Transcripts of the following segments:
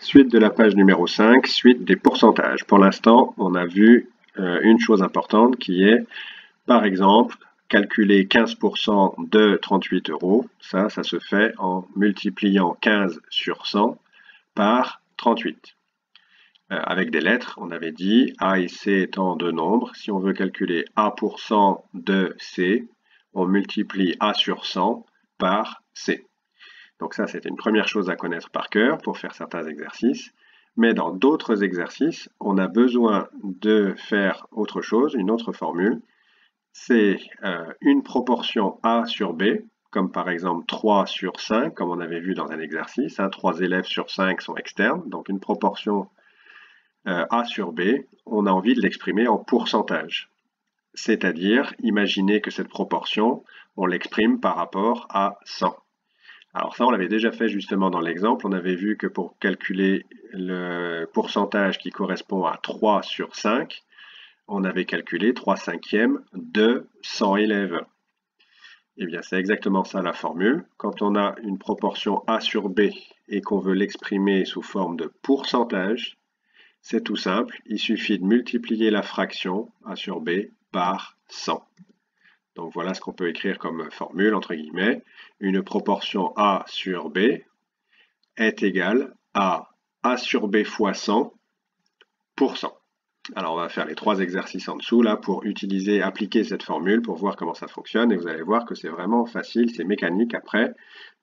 Suite de la page numéro 5, suite des pourcentages. Pour l'instant, on a vu une chose importante qui est, par exemple, calculer 15% de 38 euros. Ça se fait en multipliant 15 sur 100 par 38. Avec des lettres, on avait dit A et C étant deux nombres. Si on veut calculer A% de C, on multiplie A sur 100 par C. Donc ça, c'était une première chose à connaître par cœur pour faire certains exercices. Mais dans d'autres exercices, on a besoin de faire autre chose, une autre formule. C'est une proportion A sur B, comme par exemple 3 sur 5, comme on avait vu dans un exercice. 3 élèves sur 5 sont externes, donc une proportion A sur B, on a envie de l'exprimer en pourcentage. C'est-à-dire, imaginez que cette proportion, on l'exprime par rapport à 100. Alors ça, on l'avait déjà fait justement dans l'exemple. On avait vu que pour calculer le pourcentage qui correspond à 3 sur 5, on avait calculé 3 cinquièmes de 100 élèves. Eh bien, c'est exactement ça la formule. Quand on a une proportion A sur B et qu'on veut l'exprimer sous forme de pourcentage, c'est tout simple. Il suffit de multiplier la fraction A sur B par 100. Donc voilà ce qu'on peut écrire comme formule, entre guillemets. Une proportion A sur B est égale à A sur B fois 100 pour 100. Alors on va faire les trois exercices en dessous là pour appliquer cette formule pour voir comment ça fonctionne. Et vous allez voir que c'est vraiment facile, c'est mécanique. Après,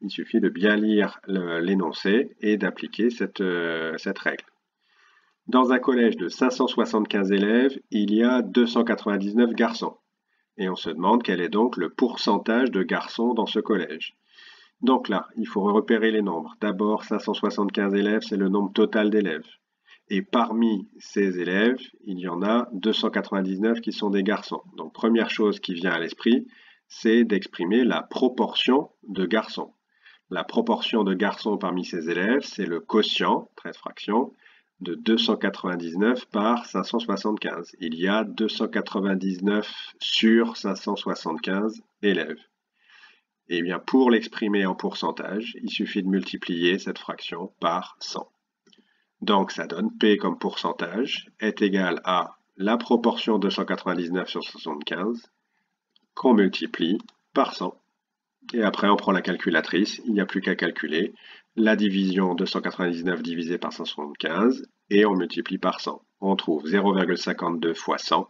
il suffit de bien lire l'énoncé et d'appliquer cette règle. Dans un collège de 575 élèves, il y a 299 garçons. Et on se demande quel est donc le pourcentage de garçons dans ce collège. Donc là, il faut repérer les nombres. D'abord, 575 élèves, c'est le nombre total d'élèves. Et parmi ces élèves, il y en a 299 qui sont des garçons. Donc première chose qui vient à l'esprit, c'est d'exprimer la proportion de garçons. La proportion de garçons parmi ces élèves, c'est le quotient, trait de fraction, de 299 par 575. Il y a 299 sur 575 élèves. Et bien pour l'exprimer en pourcentage, il suffit de multiplier cette fraction par 100. Donc ça donne P comme pourcentage est égal à la proportion 299 sur 75 qu'on multiplie par 100. Et après, on prend la calculatrice, il n'y a plus qu'à calculer la division 299 divisé par 175 et on multiplie par 100. On trouve 0,52 fois 100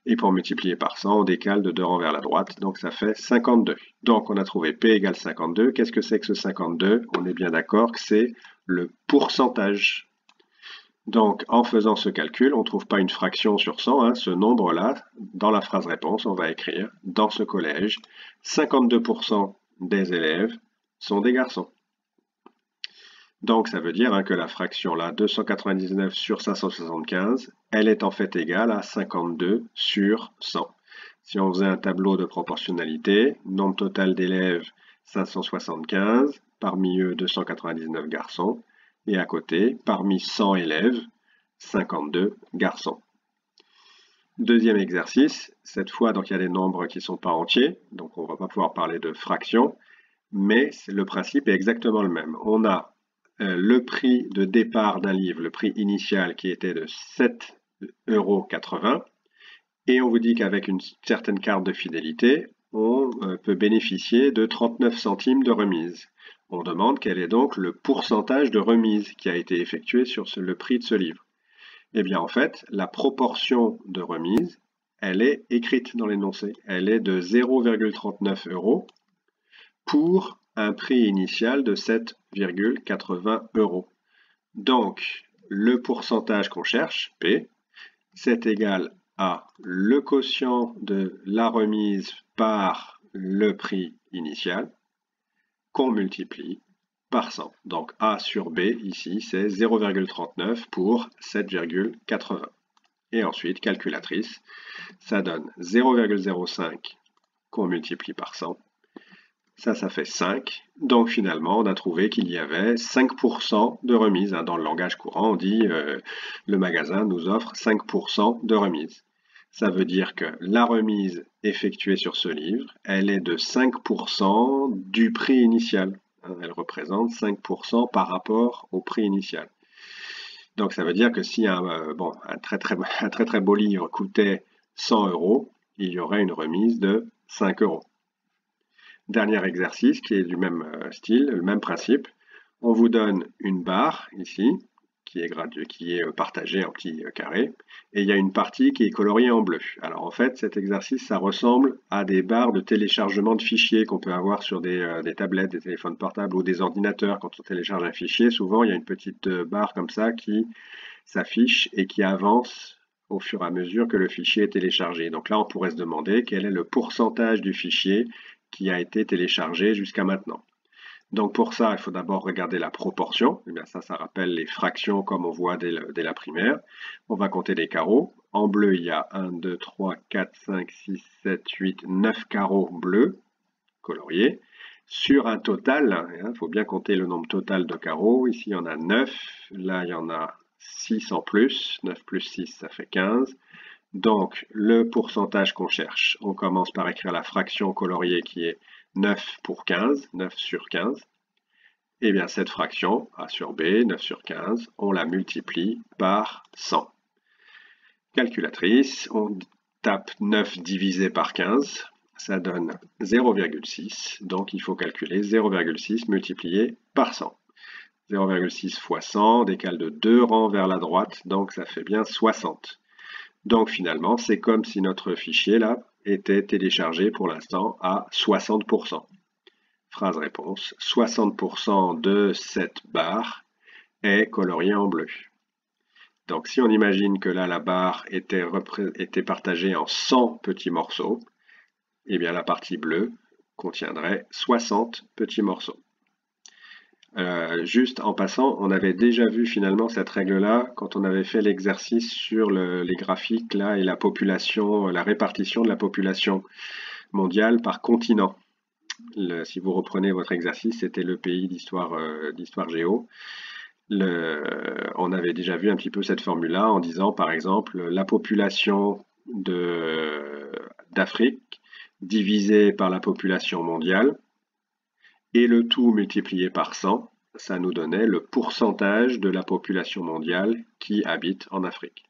et pour multiplier par 100, on décale de 2 rangs vers la droite, donc ça fait 52. Donc on a trouvé P égale 52. Qu'est-ce que c'est que ce 52? On est bien d'accord que c'est le pourcentage. Donc, en faisant ce calcul, on ne trouve pas une fraction sur 100, ce nombre-là, dans la phrase réponse, on va écrire, dans ce collège, 52% des élèves sont des garçons. Donc, ça veut dire que la fraction là, 299 sur 575, elle est en fait égale à 52 sur 100. Si on faisait un tableau de proportionnalité, nombre total d'élèves 575, parmi eux 299 garçons, et à côté, parmi 100 élèves, 52 garçons. Deuxième exercice, cette fois, donc il y a des nombres qui ne sont pas entiers, donc on ne va pas pouvoir parler de fractions, mais le principe est exactement le même. On a le prix de départ d'un livre, le prix initial qui était de 7,80 €, et on vous dit qu'avec une certaine carte de fidélité, on peut bénéficier de 39 centimes de remise. On demande quel est donc le pourcentage de remise qui a été effectué sur le prix de ce livre. Eh bien, en fait, la proportion de remise, elle est écrite dans l'énoncé. Elle est de 0,39 € pour un prix initial de 7,80 €. Donc, le pourcentage qu'on cherche, P, c'est égal à le quotient de la remise par le prix initial, qu'on multiplie par 100. Donc A sur B, ici, c'est 0,39 pour 7,80. Et ensuite, calculatrice, ça donne 0,05 qu'on multiplie par 100. Ça fait 5. Donc finalement, on a trouvé qu'il y avait 5% de remise. Dans le langage courant, on dit le magasin nous offre 5% de remise. Ça veut dire que la remise effectuée sur ce livre, elle est de 5% du prix initial. Elle représente 5% par rapport au prix initial. Donc ça veut dire que si un très beau livre coûtait 100 €, il y aurait une remise de 5 €. Dernier exercice qui est du même style, le même principe. On vous donne une barre ici, qui est partagée en petits carrés, et il y a une partie qui est coloriée en bleu. Alors en fait, cet exercice, ça ressemble à des barres de téléchargement de fichiers qu'on peut avoir sur des tablettes, des téléphones portables ou des ordinateurs. Quand on télécharge un fichier, souvent il y a une petite barre comme ça qui s'affiche et qui avance au fur et à mesure que le fichier est téléchargé. Donc là, on pourrait se demander quel est le pourcentage du fichier qui a été téléchargé jusqu'à maintenant. Donc pour ça, il faut d'abord regarder la proportion. Eh bien ça rappelle les fractions comme on voit dès la primaire. On va compter les carreaux. En bleu, il y a 1, 2, 3, 4, 5, 6, 7, 8, 9 carreaux bleus coloriés. Sur un total, il faut bien compter le nombre total de carreaux. Ici, il y en a 9. Là, il y en a 6 en plus. 9 plus 6, ça fait 15. Donc, le pourcentage qu'on cherche, on commence par écrire la fraction coloriée qui est 9 pour 15, 9 sur 15. Et bien cette fraction, A sur B, 9 sur 15, on la multiplie par 100. Calculatrice, on tape 9 divisé par 15, ça donne 0,6. Donc il faut calculer 0,6 multiplié par 100. 0,6 fois 100 décale de 2 rangs vers la droite, donc ça fait bien 60. Donc finalement, c'est comme si notre fichier là était téléchargé pour l'instant à 60%. Phrase réponse, 60% de cette barre est coloriée en bleu. Donc si on imagine que là la barre était partagée en 100 petits morceaux, eh bien la partie bleue contiendrait 60 petits morceaux. Juste en passant, on avait déjà vu finalement cette règle-là quand on avait fait l'exercice sur les graphiques là et la population, la répartition de la population mondiale par continent. Si vous reprenez votre exercice, c'était le pays d'histoire géo. On avait déjà vu un petit peu cette formule-là en disant par exemple la population d'Afrique divisée par la population mondiale et le tout multiplié par 100, ça nous donnait le pourcentage de la population mondiale qui habite en Afrique.